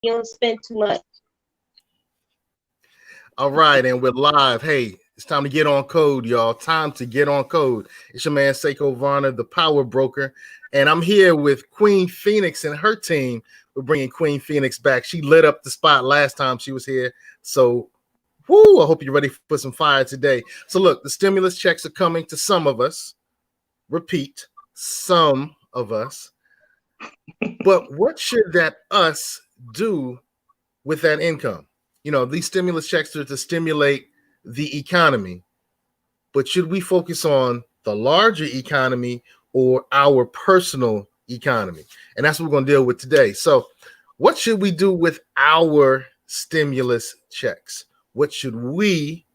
You don't spend too much. All right, and we're live. Hey, it's time to get on code, y'all. Time to get on code. It's your man Seko Varner, the power broker, and I'm here with Queen Phoenix and her team. We're bringing Queen Phoenix back. She lit up the spot last time she was here, so woo! I hope you're ready for some fire today. So look, the stimulus checks are coming to some of us. Repeat, some of us. But what should that us do with that income? You know, these stimulus checks are to stimulate the economy, but should we focus on the larger economy or our personal economy? And that's what we're going to deal with today. So, what should we do with our stimulus checks? What should we,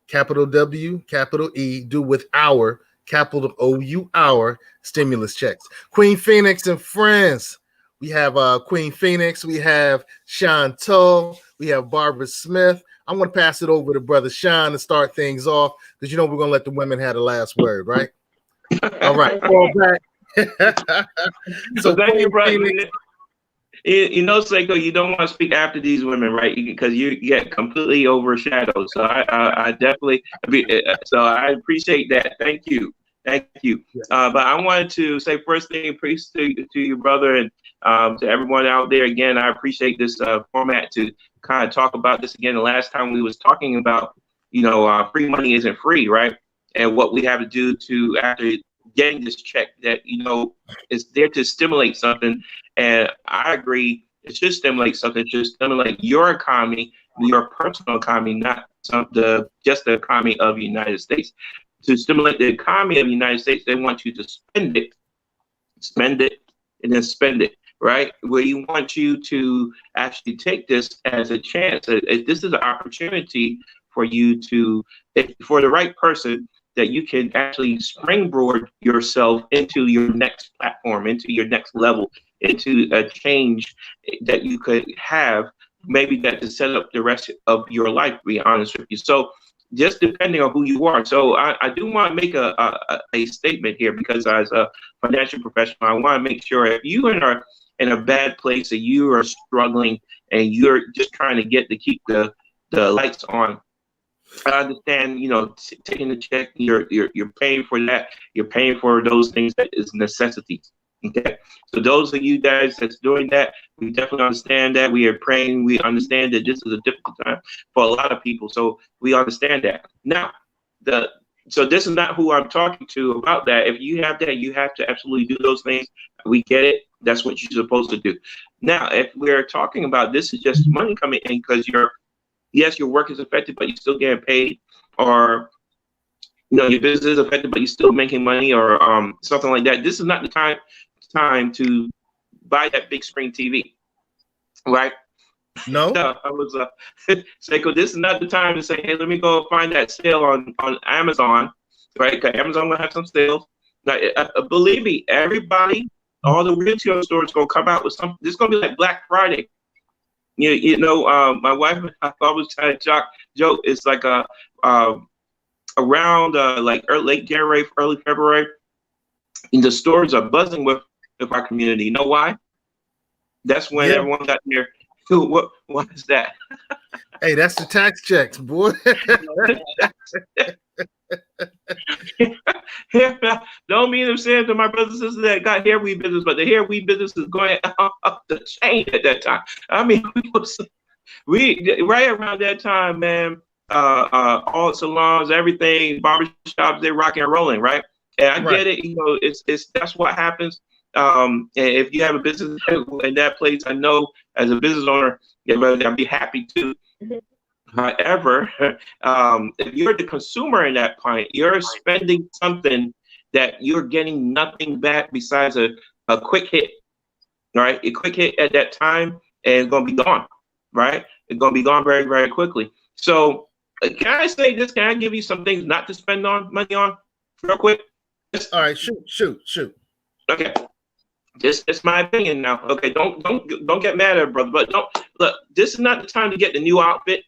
capital W, capital E, do with our, capital O-U, our stimulus checks? Queen Phoenix and friends. We have Queen Phoenix. We have Chantal. We have Barbara Smith. I'm going to pass it over to Brother Sean to start things off because you know we're going to let the women have the last word, right? All right. Fall back. So thank you, brother. You know, Seko, you don't want to speak after these women, right? Because you get completely overshadowed. So I definitely, so I appreciate that. Thank you. Thank you. But I wanted to say first thing, peace to you, brother, and to everyone out there. Again, I appreciate this format to kind of talk about this again. The last time we was talking about, free money isn't free, right? And what we have to do to, after getting this check, that, is there to stimulate something. And I agree, it should stimulate something. It should stimulate your economy, your personal economy, not just the economy of the United States. To stimulate the economy of the United States, they want you to spend it, and then spend it, right? Where you want you to actually take this as a chance. This is an opportunity for you to, for the right person, that you can actually springboard yourself into your next platform, into your next level, into a change that you could have, maybe that to set up the rest of your life, to be honest with you. So just depending on who you are. So I do want to make a statement here, because as a financial professional, I want to make sure if you are in a bad place, and you are struggling and you're just trying to keep the lights on, I understand, taking the check, you're paying for that. You're paying for those things that is necessities. Okay. So those of you guys that's doing that, we definitely understand that. We are praying. We understand that this is a difficult time for a lot of people. So we understand that. Now, so this is not who I'm talking to about that. If you have that, you have to absolutely do those things. We get it. That's what you're supposed to do. Now, if we're talking about this is just money coming in because yes, your work is affected, but you're still getting paid, or your business is affected, but you're still making money, or something like that. This is not the time to buy that big screen TV, right? No. I was Seko, this is not the time to say, hey, let me go find that sale on Amazon, right? Because Amazon will have some sales. Now, believe me, everybody, all the retail stores gonna come out with something. This is gonna be like Black Friday. My wife, I was trying to joke. It's like around like late January, early February, and the stores are buzzing with our community. You know why? That's when everyone got there. What is that? Hey, that's the tax checks, boy. Don't mean I'm saying to my brothers and sisters that got hair weave business, but the hair weave business is going up the chain at that time. I mean, we right around that time, man. All salons, everything, barbershops, they're rocking and rolling, right? And I get it. It's that's what happens. And if you have a business in that place, I know as a business owner, I'd be happy too. However, if you're the consumer in that point, you're spending something that you're getting nothing back besides a quick hit, right? A quick hit at that time, and it's going to be gone, right? It's going to be gone very, very quickly. So can I say this? Can I give you some things not to spend money on real quick? All right, shoot. Okay. It's my opinion now. Okay, don't get mad at it, brother. But look. This is not the time to get the new outfit.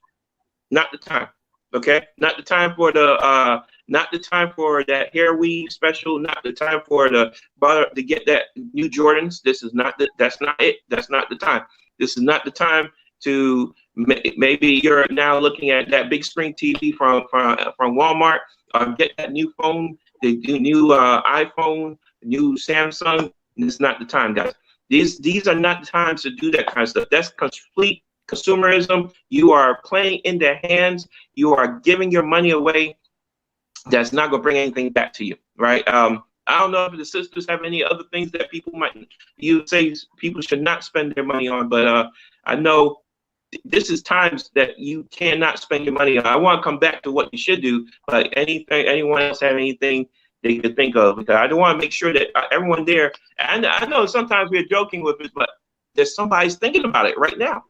Not the time. Okay, not the time for that hair weave special. Not the time for to get that new Jordans. That's not it. That's not the time. This is not the time to, maybe you're now looking at that big screen TV from Walmart, or get that new phone, the new iPhone, new Samsung. It's not the time, guys. These are not the times to do that kind of stuff. That's complete consumerism. You are playing in their hands. You are giving your money away. That's not going to bring anything back to you, right? I don't know if the sisters have any other things that you say people should not spend their money on, but I know this is times that you cannot spend your money on. I want to come back to what you should do, but anyone else have anything they could think of? Because I don't want to make sure that everyone there, and I know sometimes we're joking with it, but there's somebody's thinking about it right now.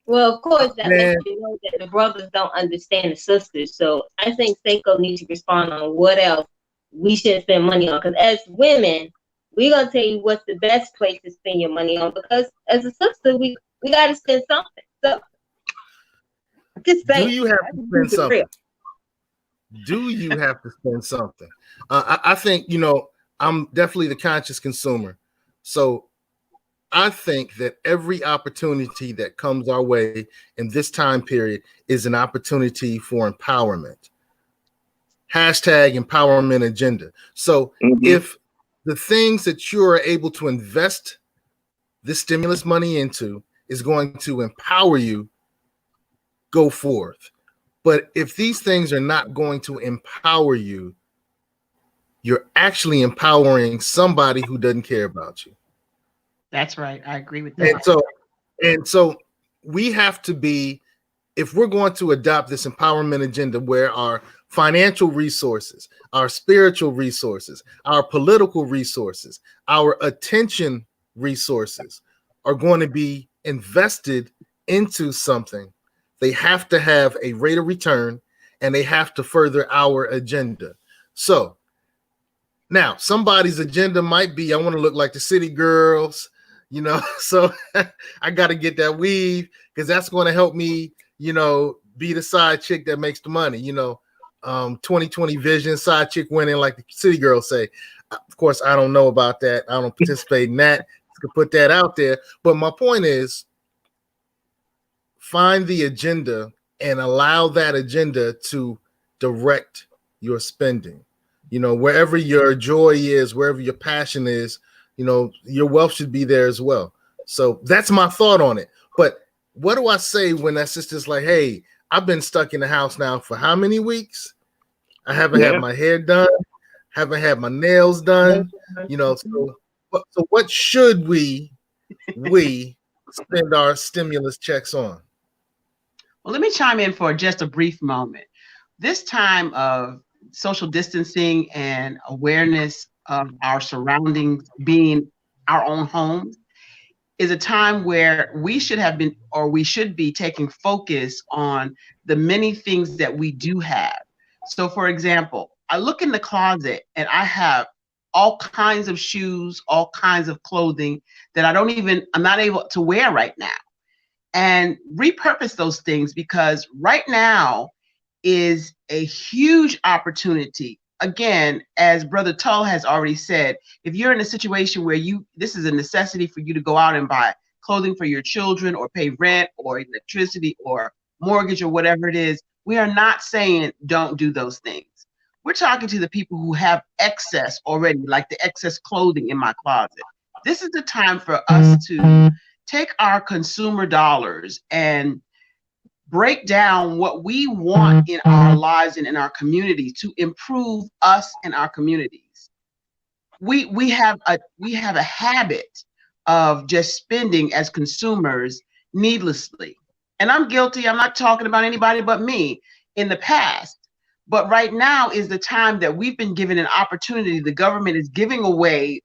Well, of course, that lets you know that the brothers don't understand the sisters. So I think Seko needs to respond on what else we should spend money on. Because as women, we're going to tell you what's the best place to spend your money on. Because as a sister, we got to spend something. So just say, do you have to spend something? Do you have to spend something? I think, I'm definitely the conscious consumer. So I think that every opportunity that comes our way in this time period is an opportunity for empowerment. Hashtag empowerment agenda. So if the things that you are able to invest this stimulus money into is going to empower you, go forth. But if these things are not going to empower you, you're actually empowering somebody who doesn't care about you. That's right. I agree with that. And so we have to be, if we're going to adopt this empowerment agenda where our financial resources, our spiritual resources, our political resources, our attention resources are going to be invested into something, they have to have a rate of return and they have to further our agenda. So now somebody's agenda might be, I want to look like the city girls, so I got to get that weave because that's going to help me, be the side chick that makes the money, 2020 vision, side chick winning, like the city girls say. Of course, I don't know about that. I don't participate in that. I could put that out there. But my point is, find the agenda and allow that agenda to direct your spending. Wherever your joy is, wherever your passion is, your wealth should be there as well. So that's my thought on it. But what do I say when that sister's like, hey, I've been stuck in the house now for how many weeks? I haven't had my hair done, haven't had my nails done, so what should we spend our stimulus checks on? Well, let me chime in for just a brief moment. This time of social distancing and awareness of our surroundings being our own homes is a time where we should have been, or we should be taking focus on the many things that we do have. So for example, I look in the closet and I have all kinds of shoes, all kinds of clothing that I'm not able to wear right now, and repurpose those things, because right now is a huge opportunity. Again, as Brother Tull has already said, if you're in a situation where this is a necessity for you to go out and buy clothing for your children or pay rent or electricity or mortgage or whatever it is, we are not saying don't do those things. We're talking to the people who have excess already, like the excess clothing in my closet. This is the time for us to take our consumer dollars and break down what we want in our lives and in our communities to improve us and our communities. We have a habit of just spending as consumers needlessly. And I'm guilty. I'm not talking about anybody but me in the past. But right now is the time that we've been given an opportunity. The government is giving away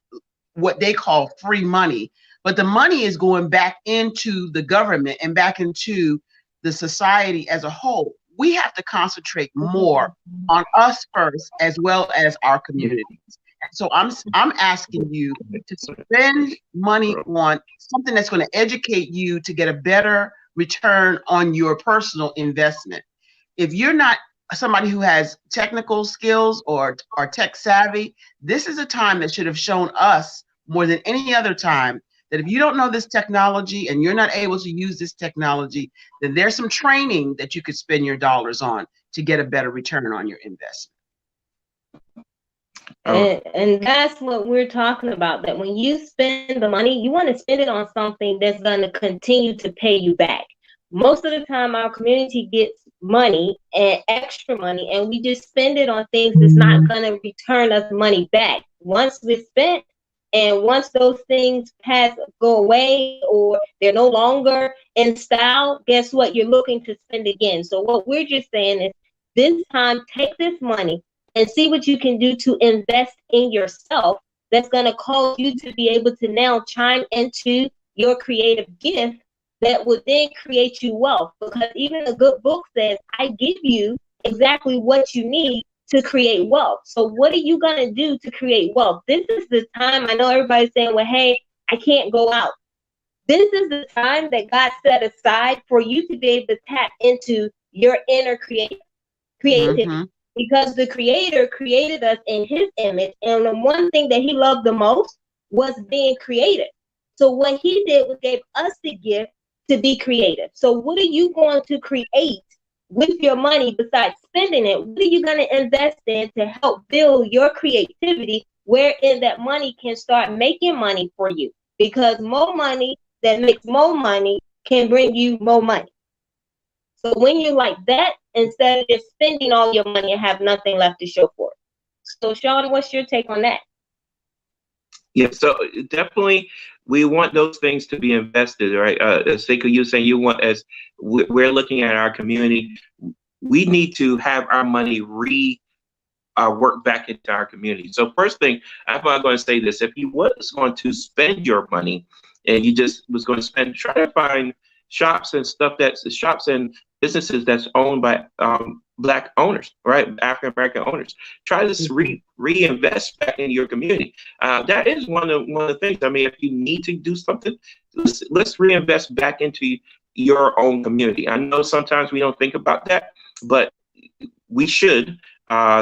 what they call free money, but the money is going back into the government and back into the society as a whole. We have to concentrate more on us first, as well as our communities. So I'm asking you to spend money on something that's going to educate you to get a better return on your personal investment. If you're not somebody who has technical skills or tech savvy, this is a time that should have shown us more than any other time that if you don't know this technology and you're not able to use this technology, then there's some training that you could spend your dollars on to get a better return on your investment. And that's what we're talking about, that when you spend the money, you want to spend it on something that's going to continue to pay you back. Most of the time, our community gets money and extra money, and we just spend it on things that's not going to return us money back. Once we're spent, and once those things go away, or they're no longer in style, guess what? You're looking to spend again. So what we're just saying is, this time, take this money and see what you can do to invest in yourself that's going to cause you to be able to now chime into your creative gift that will then create you wealth. Because even a good book says, I give you exactly what you need to create wealth. So what are you going to do to create wealth? This is the time. I know everybody's saying, well, hey, I can't go out. This is the time that God set aside for you to be able to tap into your inner creativity. Mm-hmm. Because the Creator created us in His image, and the one thing that He loved the most was being creative. So what He did was gave us the gift to be creative. So what are you going to create with your money besides spending it? What are you going to invest in to help build your creativity, wherein that money can start making money for you? Because more money that makes more money can bring you more money. So when you're like that, instead of just spending all your money and have nothing left to show for it. So Sean, what's your take on that? Yeah, so definitely we want those things to be invested, right? Seko, you saying you want, as we're looking at our community, we need to have our money work back into our community. So first thing, I'm going to say this: if you was going to spend your money and you just was going to try to find shops and stuff shops and businesses that's owned by Black owners, right? African American owners. Try to reinvest back in your community. That is one of the things. I mean, if you need to do something, let's reinvest back into your own community. I know sometimes we don't think about that, but we should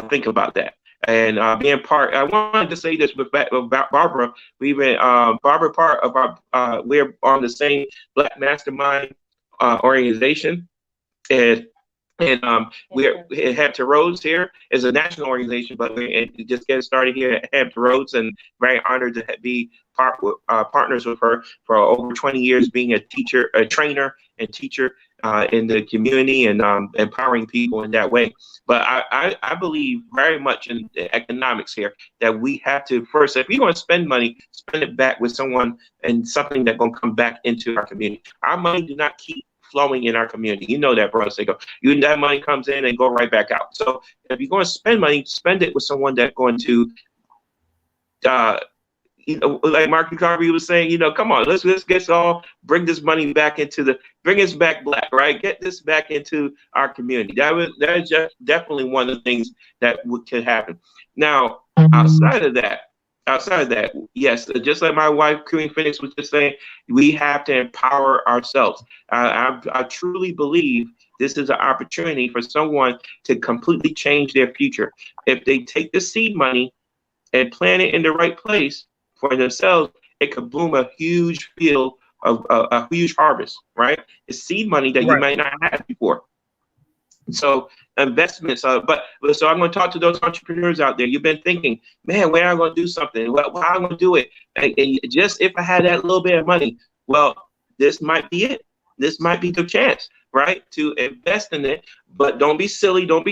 think about that. And being part, I wanted to say this about Barbara. We've been Barbara, part of our. We're on the same Black Mastermind organization, and we're Hampton Roads here is a national organization, but we're just getting started here at Hampton Roads, and very honored to be partners with her for over 20 years, being a teacher, a trainer, and teacher in the community, and empowering people in that way. But I believe very much in the economics here, that we have to first, if you're going to spend money, spend it back with someone and something that's going to come back into our community. Our money do not keep flowing in our community. You know that, brother Seko. That money comes in and go right back out. So if you're going to spend money, spend it with someone that's going to, like Mark Carvey was saying, come on, let's bring this money back bring us back Black, right? Get this back into our community. That is just definitely one of the things that could happen. Now, outside of that, yes, just like my wife, Queen Phoenix, was just saying, we have to empower ourselves. I truly believe this is an opportunity for someone to completely change their future. If they take the seed money and plant it in the right place for themselves, it could bloom a huge field of a huge harvest, right? It's seed money that you might not have before. So investments, so I'm going to talk to those entrepreneurs out there. You've been thinking, man, when am I going to do something? Well, how am I going to do it? And just if I had that little bit of money, well, this might be it. This might be the chance, right, to invest in it. But don't be silly. Don't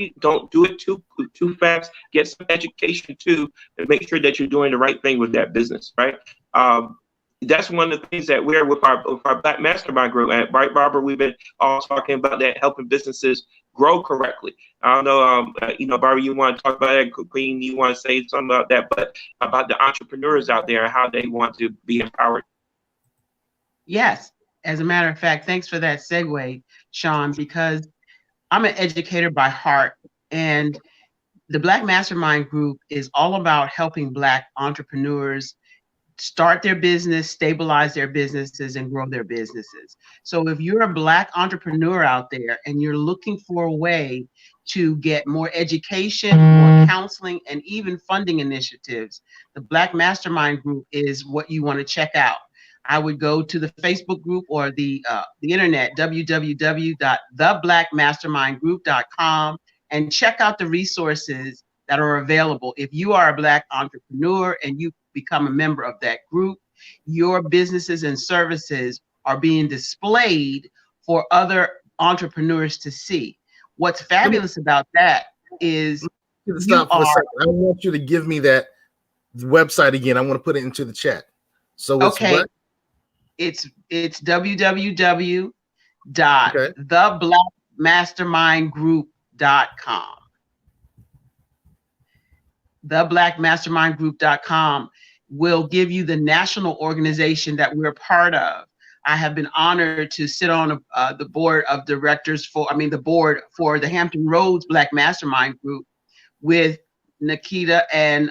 do it too fast. Get some education too, and make sure that you're doing the right thing with that business, right? That's one of the things that we're with our Black Mastermind group. And right, Barbara, we've been all talking about that, helping businesses grow correctly. I don't know, Barbara, you want to talk about that? Queen, you want to say something about that? But about the entrepreneurs out there and how they want to be empowered. Yes, as a matter of fact, thanks for that segue, Sean, because I'm an educator by heart, and the Black Mastermind group is all about helping Black entrepreneurs start their business, stabilize their businesses, and grow their businesses. So if you're a Black entrepreneur out there and you're looking for a way to get more education, more counseling, and even funding initiatives, the Black Mastermind group is what you want to check out. I would go to the Facebook group or the internet, www.theblackmastermindgroup.com, and check out the resources that are available. If you are a Black entrepreneur and you become a member of that group, your businesses and services are being displayed for other entrepreneurs to see. What's fabulous about that is stop for a second. I want you to give me that website again. I want to put it into the chat. So it's okay. what? It's www.theblackmastermindgroup.com. Theblackmastermindgroup.com will give you the national organization that we're part of. I have been honored to sit on the board of directors the board for the Hampton Roads Black Mastermind Group with Nikita and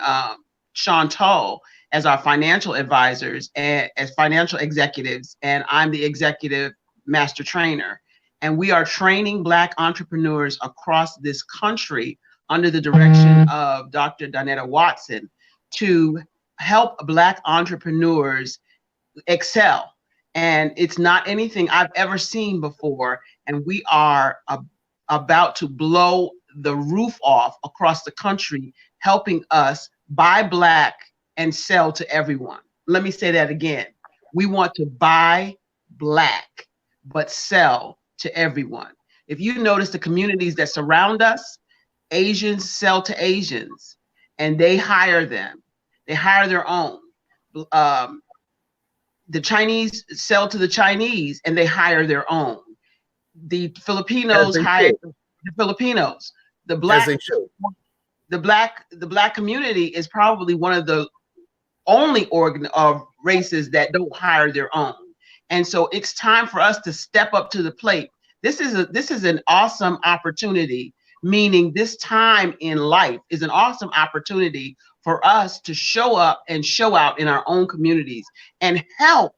Chantal as our financial advisors and as financial executives, and I'm the executive master trainer. And we are training Black entrepreneurs across this country under the direction of Dr. Donetta Watson to help Black entrepreneurs excel. And it's not anything I've ever seen before. And we are about to blow the roof off across the country, helping us buy Black and sell to everyone. Let me say that again. We want to buy Black, but sell to everyone. If you notice the communities that surround us, Asians sell to Asians and they hire them. They hire their own. The Chinese sell to the Chinese and they hire their own. The Filipinos hire the Filipinos. The Black community is probably one of the only races that don't hire their own. And so it's time for us to step up to the plate. This is an awesome opportunity, meaning this time in life is an awesome opportunity for us to show up and show out in our own communities and help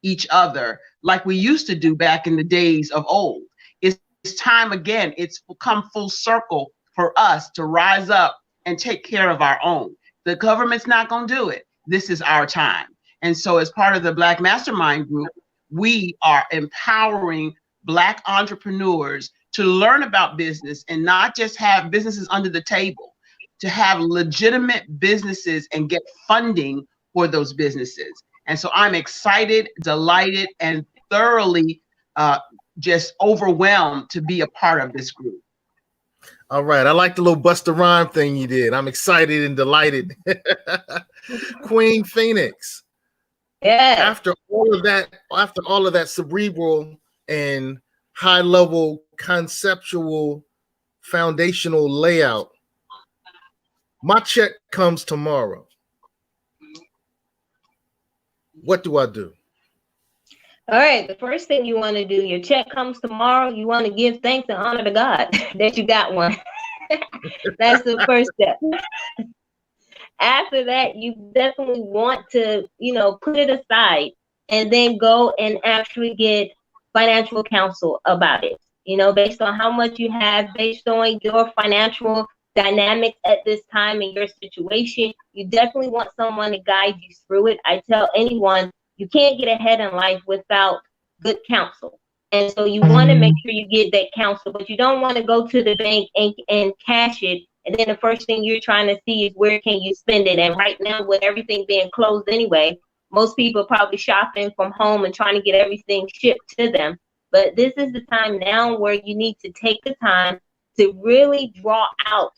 each other like we used to do back in the days of old. It's time again. It's come full circle for us to rise up and take care of our own. The government's not going to do it. This is our time. And so as part of the Black Mastermind Group, we are empowering Black entrepreneurs to learn about business and not just have businesses under the table, to have legitimate businesses and get funding for those businesses. And so I'm excited, delighted, and thoroughly just overwhelmed to be a part of this group. All right. I like the little Busta Rhyme thing you did. I'm excited and delighted. Queen Phoenix. Yeah. After all of that cerebral and high level conceptual foundational layout, my check comes tomorrow. What do I do? All right, the first thing you want to do, your check comes tomorrow, you want to give thanks and honor to God that you got one. That's the first step. After that, you definitely want to, put it aside and then go and actually get financial counsel about it, based on how much you have, based on your financial dynamics at this time in your situation. You definitely want someone to guide you through it. I tell anyone, you can't get ahead in life without good counsel. And so you want to make sure you get that counsel, but you don't want to go to the bank and cash it. And then the first thing you're trying to see is where can you spend it. And right now, with everything being closed anyway, most people are probably shopping from home and trying to get everything shipped to them. But this is the time now where you need to take the time to really draw out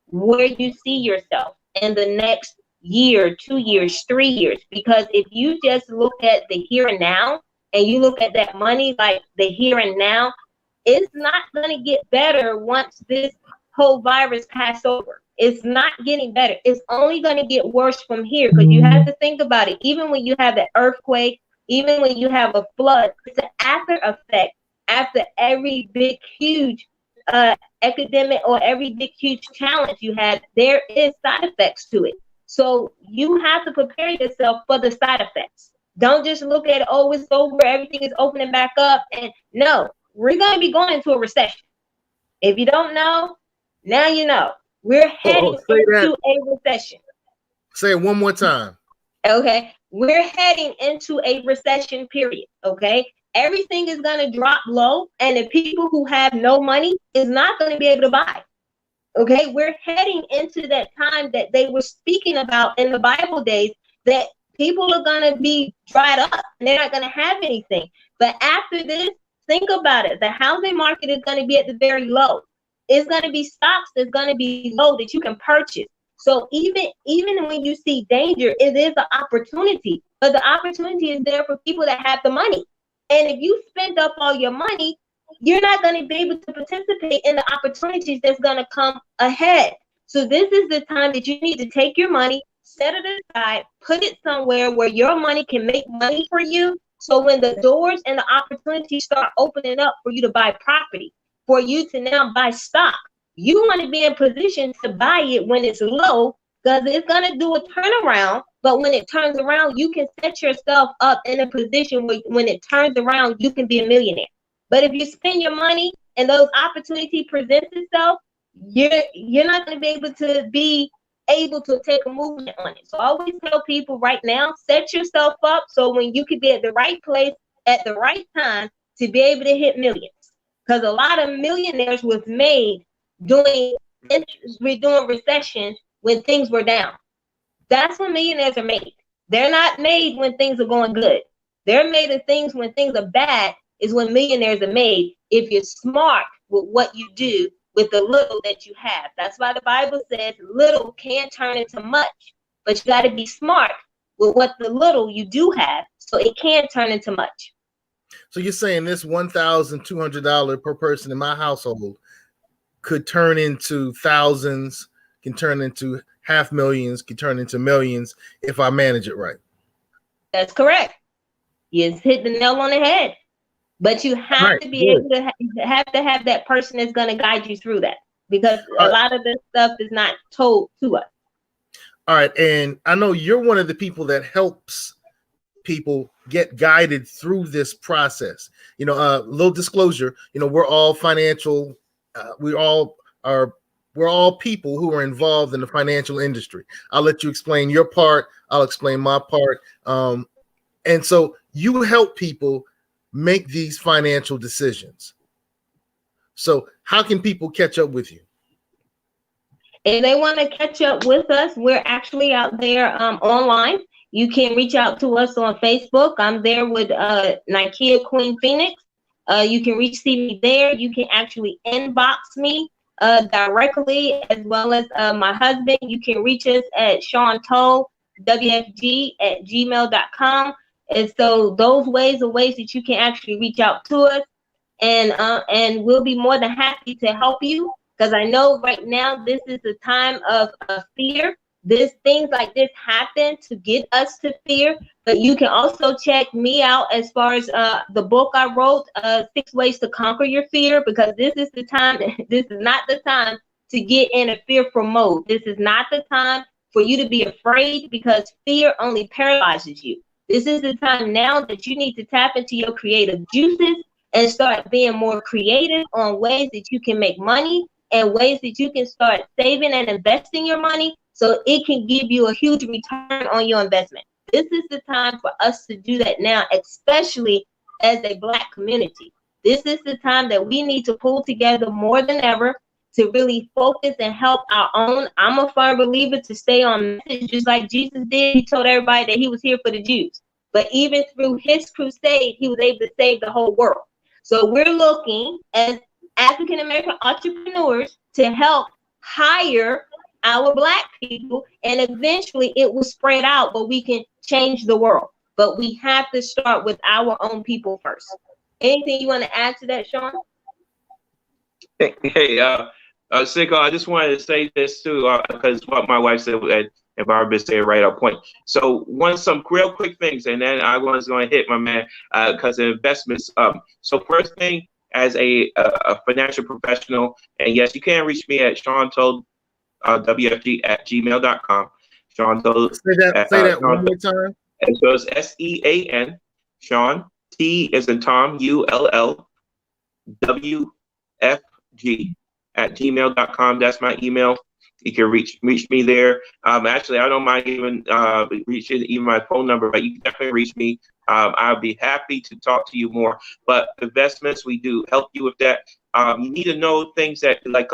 where you see yourself in the next year, 2 years, 3 years. Because if you just look at the here and now and you look at that money like the here and now, it's not going to get better once this whole virus passes over. It's not getting better. It's only going to get worse from here, because you have to think about it. Even when you have an earthquake, even when you have a flood, it's an after effect after every big, huge epidemic or every big, huge challenge you had. There is side effects to it. So you have to prepare yourself for the side effects. Don't just look at, oh, it's over, everything is opening back up. And no, we're going to be going into a recession. If you don't know, now you know. We're heading into a recession. Say it one more time. Okay. we're heading into a recession period, okay? Everything is going to drop low, and the people who have no money is not going to be able to buy. Okay, we're heading into that time that they were speaking about in the Bible days, that people are going to be dried up and they're not going to have anything. But after this, think about it. The housing market is going to be at the very low. It's going to be stocks that's going to be low that you can purchase. So even when you see danger, it is an opportunity. But the opportunity is there for people that have the money. And if you spend up all your money, you're not going to be able to participate in the opportunities that's going to come ahead. So this is the time that you need to take your money, set it aside, put it somewhere where your money can make money for you. So when the doors and the opportunities start opening up for you to buy property, for you to now buy stock, you want to be in position to buy it when it's low, because it's going to do a turnaround. But when it turns around, you can set yourself up in a position where when it turns around, you can be a millionaire. But if you spend your money and those opportunities present itself, you're not going to be able to take a movement on it. So I always tell people right now, set yourself up so when you could be at the right place at the right time to be able to hit millions. Because a lot of millionaires was made during recessions when things were down. That's when millionaires are made. They're not made when things are going good. They're made of things when things are bad. Is when millionaires are made, if you're smart with what you do with the little that you have. That's why the Bible says little can turn into much, but you got to be smart with what the little you do have, so it can turn into much. So you're saying this $1,200 per person in my household could turn into thousands, can turn into half millions, can turn into millions if I manage it right. That's correct. You hit the nail on the head. But you have to be able to have that person that's going to guide you through that, because a lot of this stuff is not told to us. All right. And I know you're one of the people that helps people get guided through this process. You know, little disclosure, you know, we're all financial. We're all people who are involved in the financial industry. I'll let you explain your part. I'll explain my part. And so you help people make these financial decisions. So how can people catch up with you? If they want to catch up with us, we're actually out there online. You can reach out to us on Facebook. I'm there with Nikia Queen Phoenix. You can see me there. You can actually inbox me directly, as well as my husband. You can reach us at SeanToeWFG@gmail.com. And so those ways are ways that you can actually reach out to us, and we'll be more than happy to help you, because I know right now this is a time of fear. Things like this happen to get us to fear, but you can also check me out as far as the book I wrote, 6 Ways to Conquer Your Fear, because this is the time. This is not the time to get in a fearful mode. This is not the time for you to be afraid, because fear only paralyzes you. This is the time now that you need to tap into your creative juices and start being more creative on ways that you can make money and ways that you can start saving and investing your money so it can give you a huge return on your investment. This is the time for us to do that now, especially as a Black community. This is the time that we need to pull together more than ever to really focus and help our own. I'm a firm believer to stay on message, just like Jesus did. He told everybody that he was here for the Jews. But even through his crusade, he was able to save the whole world. So we're looking as African-American entrepreneurs to help hire our Black people, and eventually it will spread out, but we can change the world. But we have to start with our own people first. Anything you want to add to that, Sean? Hey, Seko, I just wanted to say this too, because what my wife said, and Barbara said right on point. So some real quick things, and then I was going to hit my man, because of investments. So first thing, as a financial professional, and yes, you can reach me at SeanToeWFG@gmail.com. Sean Toe. Say that one more time. And so it's SEAN, Sean, T is in Tom, ULLWFG @gmail.com. That's my email. You can reach me there. Actually, I don't mind even reaching even my phone number, but you can definitely reach me. I'll be happy to talk to you more. But investments, we do help you with that. You need to know things that like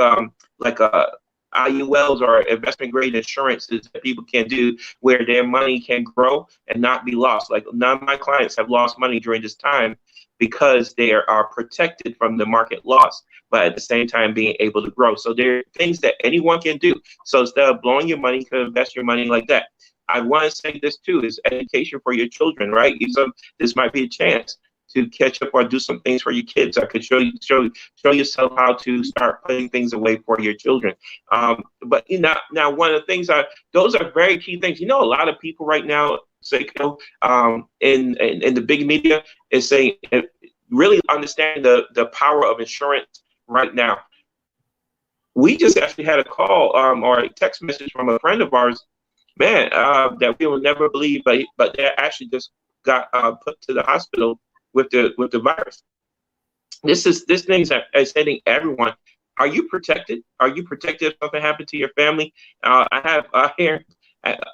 IULs or investment grade insurances that people can do where their money can grow and not be lost. Like none of my clients have lost money during this time because they are protected from the market loss, but at the same time being able to grow. So there are things that anyone can do. So instead of blowing your money, you can invest your money like that. I want to say this too, is education for your children, right? This might be a chance to catch up or do some things for your kids. I could show yourself how to start putting things away for your children. But now one of the things those are very key things. A lot of people right now, Seko, in the big media is saying really understand the power of insurance right now. We just actually had a call or a text message from a friend of ours, man, that we will never believe, but they actually just got put to the hospital with the virus. This thing is hitting everyone. Are you protected? Are you protected if something happened to your family? I have here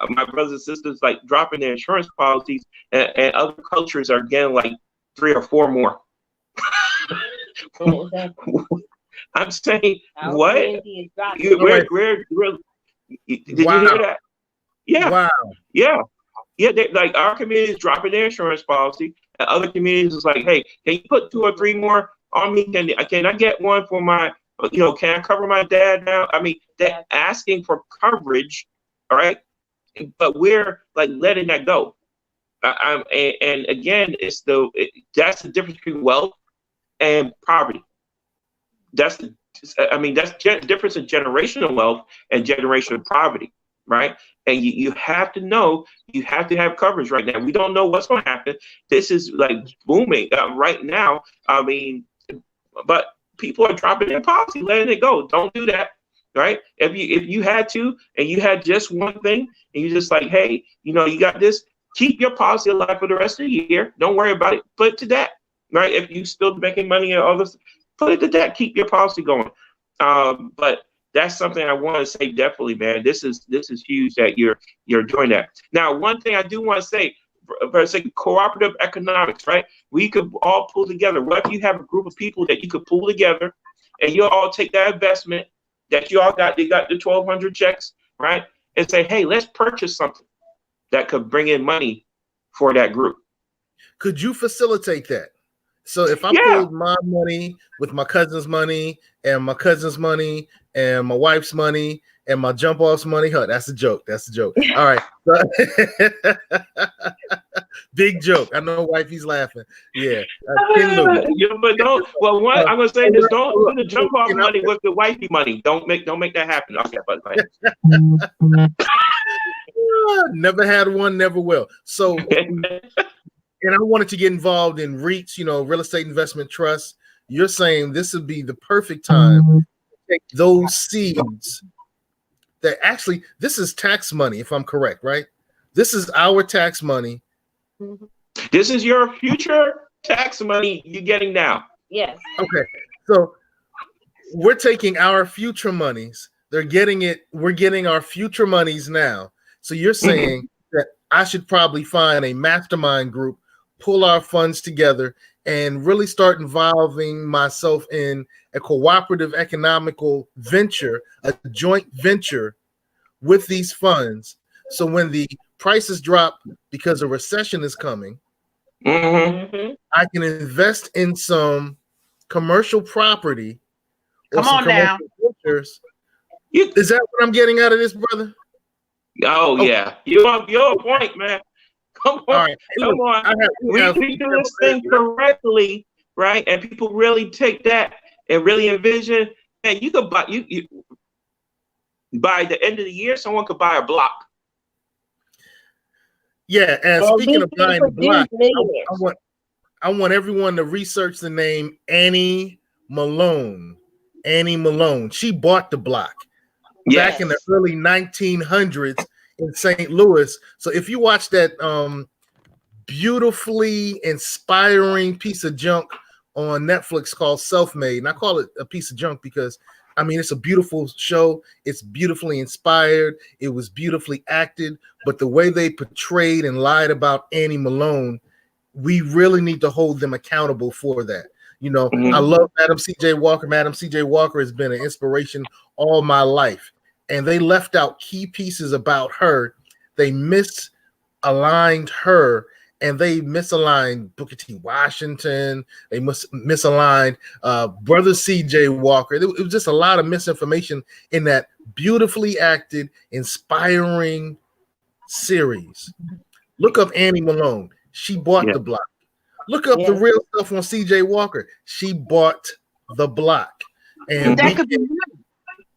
my brothers and sisters like dropping their insurance policies, and other cultures are getting like 3 or 4 more. I'm saying, what? Did you hear that? Yeah. Wow. Yeah. Yeah, like our community is dropping their insurance policy, and other communities is like, hey, can you put 2 or 3 more on me? Can I get one for my, can I cover my dad now? I mean, they're asking for coverage, all right? But we're like letting that go. And again, that's the difference between wealth and poverty. That's the difference in generational wealth and generational poverty, right? And you have to know, you have to have coverage right now. We don't know what's going to happen. This is like booming right now. I mean, but people are dropping their policy, letting it go. Don't do that, right? If you had to, and you had just one thing, and you just like, hey, you got this, keep your policy alive for the rest of the year. Don't worry about it. Put it to that, right? If you still making money and all this, put it to that. Keep your policy going. But that's something I want to say definitely, man. This is huge that you're doing that. Now, one thing I do want to say, for cooperative economics, right? We could all pull together. What if you have a group of people that you could pull together, and you all take that investment that you all got? They got the 1,200 checks, right? And say, hey, let's purchase something that could bring in money for that group. Could you facilitate that? So if I pulled my money with my cousin's money and my cousin's money and my wife's money and my jump off's money, that's a joke. That's a joke. All right. Big joke. I know wifey's laughing. Yeah. But don't. Well, one I'm gonna say this: don't put the jump off money with the wifey money. Don't make that happen. Okay, but never had one, never will. So. And I wanted to get involved in REITs, real estate investment trusts. You're saying this would be the perfect time to take those seeds that actually, this is tax money, if I'm correct, right? This is our tax money. This is your future tax money you're getting now. Yes. Okay. So we're taking our future monies. They're getting it. We're getting our future monies now. So you're saying that I should probably find a mastermind group, pull our funds together, and really start involving myself in a cooperative economical venture, a joint venture with these funds. So when the prices drop because a recession is coming, I can invest in some commercial property. Come on now. Ventures. Is that what I'm getting out of this, brother? Oh, yeah. You're on point, man. Come on. Right. Come on. We do this thing correctly, right? And people really take that and really envision, man, you could buy, you by the end of the year, someone could buy a block. Yeah, and speaking of buying a block, I want everyone to research the name Annie Malone. Annie Malone. She bought the block back in the early 1900s in St. Louis. So if you watch that beautifully inspiring piece of junk on Netflix called Self-Made, and I call it a piece of junk because I mean, it's a beautiful show. It's beautifully inspired. It was beautifully acted. But the way they portrayed and lied about Annie Malone, we really need to hold them accountable for that. You know, I love Madam C.J. Walker. Madam C.J. Walker has been an inspiration all my life. And they left out key pieces about her. They misaligned her, and they misaligned Booker T. Washington. They misaligned Brother C.J. Walker. It was just a lot of misinformation in that beautifully acted, inspiring series. Look up Annie Malone. She bought the block. Look up the real stuff on C.J. Walker. She bought the block. And that could be you.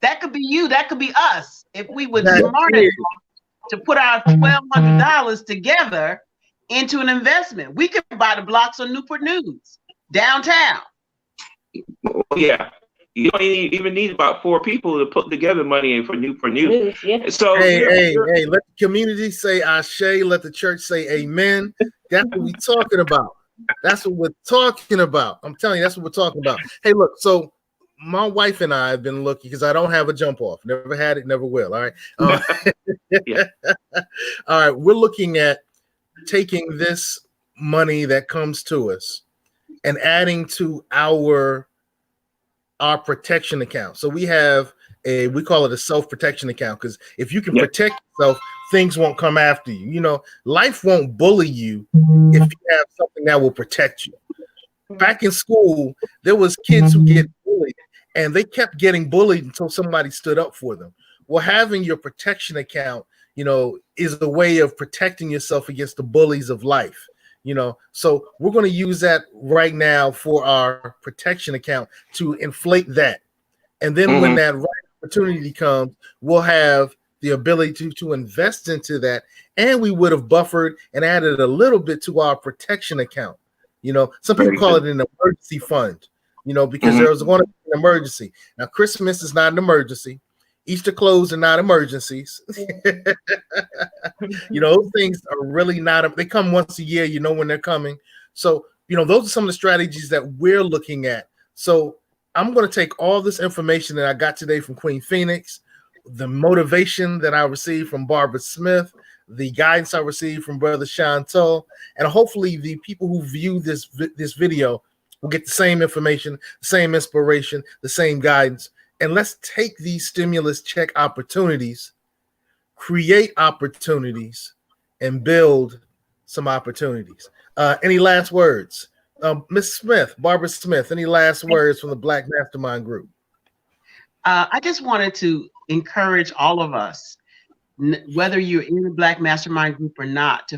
That could be you. That could be us. If we would smart enough to put our $1,200 together into an investment, we could buy the blocks on Newport News downtown. Yeah. You don't even need about 4 people to put together money for Newport News. So hey, let the community say Ashe, let the church say amen. That's what we're talking about. That's what we're talking about. I'm telling you, that's what we're talking about. Hey, look, so my wife and I have been looking, because I don't have a jump off. Never had it, never will. All right. All right. We're looking at taking this money that comes to us and adding to our protection account. So we call it a self-protection account, because if you can protect yourself, things won't come after you. You know, life won't bully you if you have something that will protect you. Back in school, there was kids who get bullied, and they kept getting bullied until somebody stood up for them. Well, having your protection account, you know, is the way of protecting yourself against the bullies of life. You know, so we're going to use that right now for our protection account to inflate that. And then when that right opportunity comes, we'll have the ability to invest into that. And we would have buffered and added a little bit to our protection account. You know, some people call it an emergency fund, you know, because there was going to be an emergency. Now, Christmas is not an emergency. Easter clothes are not emergencies. You know, those things are really not, they come once a year, you know when they're coming. So, you know, those are some of the strategies that we're looking at. So I'm going to take all this information that I got today from Queen Phoenix, the motivation that I received from Barbara Smith, the guidance I received from Brother Chantal, and hopefully the people who view this video will get the same information, the same inspiration, the same guidance. And let's take these stimulus check opportunities, create opportunities, and build some opportunities. Any last words? Ms. Smith, Barbara Smith, any last words from the Black Mastermind Group? I just wanted to encourage all of us, whether you're in the Black Mastermind Group or not, to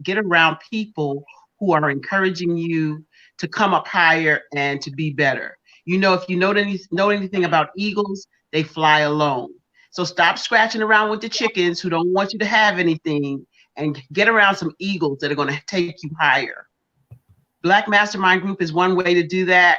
get around people who are encouraging you to come up higher and to be better. You know, if you know anything about eagles, they fly alone. So stop scratching around with the chickens who don't want you to have anything, and get around some eagles that are going to take you higher. Black Mastermind Group is one way to do that.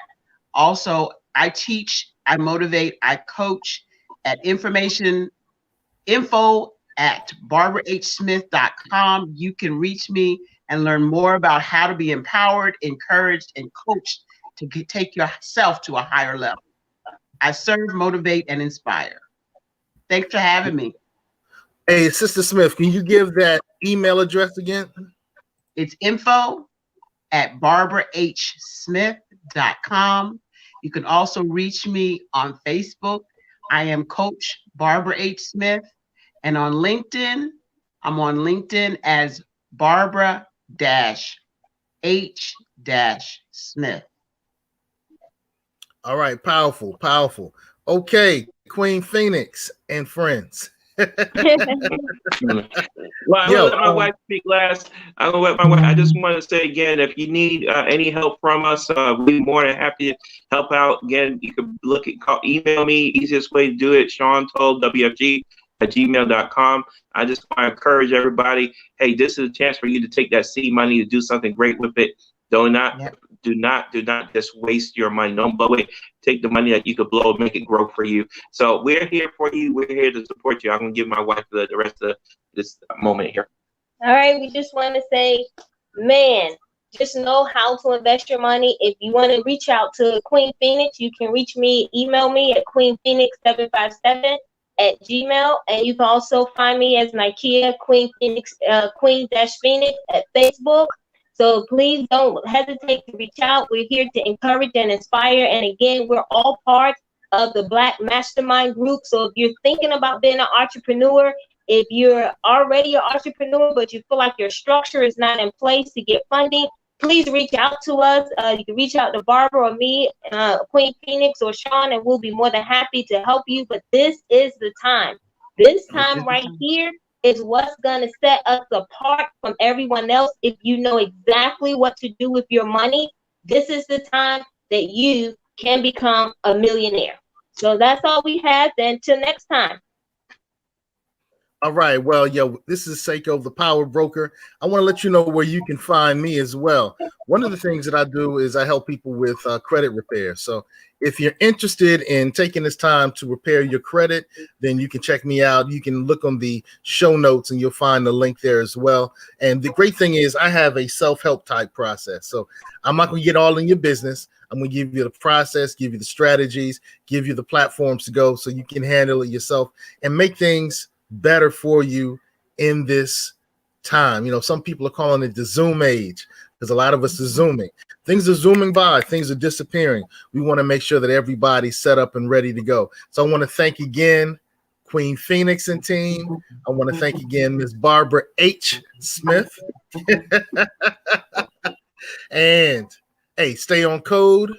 Also, I teach, I motivate, I coach at info@barbarahsmith.com. You can reach me and learn more about how to be empowered, encouraged, and coached to take yourself to a higher level. I serve, motivate, and inspire. Thanks for having me. Hey, Sister Smith, can you give that email address again? It's info@barbarahsmith.com. You can also reach me on Facebook. I am Coach Barbara H. Smith. And on LinkedIn, I'm on LinkedIn as Barbara-H-Smith. All right, powerful, powerful. Okay, Queen Phoenix and friends. Well, I'm gonna let my wife speak last. I'm gonna let my wife. I just want to say again, if you need any help from us, we're more than happy to help out. Again, you can email me. Easiest way to do it, SeanTollWFG@gmail.com. I just want to encourage everybody. Hey, this is a chance for you to take that seed money to do something great with it. Do not just waste your money. Don't blow it. Take the money that you could blow and make it grow for you. So we're here for you. We're here to support you. I'm going to give my wife the rest of this moment here. All right. We just want to say, man, just know how to invest your money. If you want to reach out to Queen Phoenix, you can reach me, email me at queenphoenix757@gmail, and you can also find me as Nikea Queen Phoenix, Queen-Phoenix at Facebook. So please don't hesitate to reach out. We're here to encourage and inspire. And again, we're all part of the Black Mastermind Group. So if you're thinking about being an entrepreneur, if you're already an entrepreneur, but you feel like your structure is not in place to get funding, please reach out to us. You can reach out to Barbara or me, Queen Phoenix or Sean, and we'll be more than happy to help you. But this is the time. This time right here is what's going to set us apart from everyone else. If you know exactly what to do with your money, this is the time that you can become a millionaire. So that's all we have. Until next time. All right. Well, yo, this is Seko, the Power Broker. I want to let you know where you can find me as well. One of the things that I do is I help people with credit repair. So if you're interested in taking this time to repair your credit, then you can check me out. You can look on the show notes and you'll find the link there as well. And the great thing is I have a self-help type process. So I'm not going to get all in your business. I'm going to give you the process, give you the strategies, give you the platforms to go so you can handle it yourself and make things better for you in this time. You know, some people are calling it the Zoom age because a lot of us are Zooming. Things are zooming by, things are disappearing. We want to make sure that everybody's set up and ready to go. So I want to thank again Queen Phoenix and team. I want to thank again Ms. Barbara H. Smith. And hey, stay on code,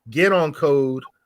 get on code,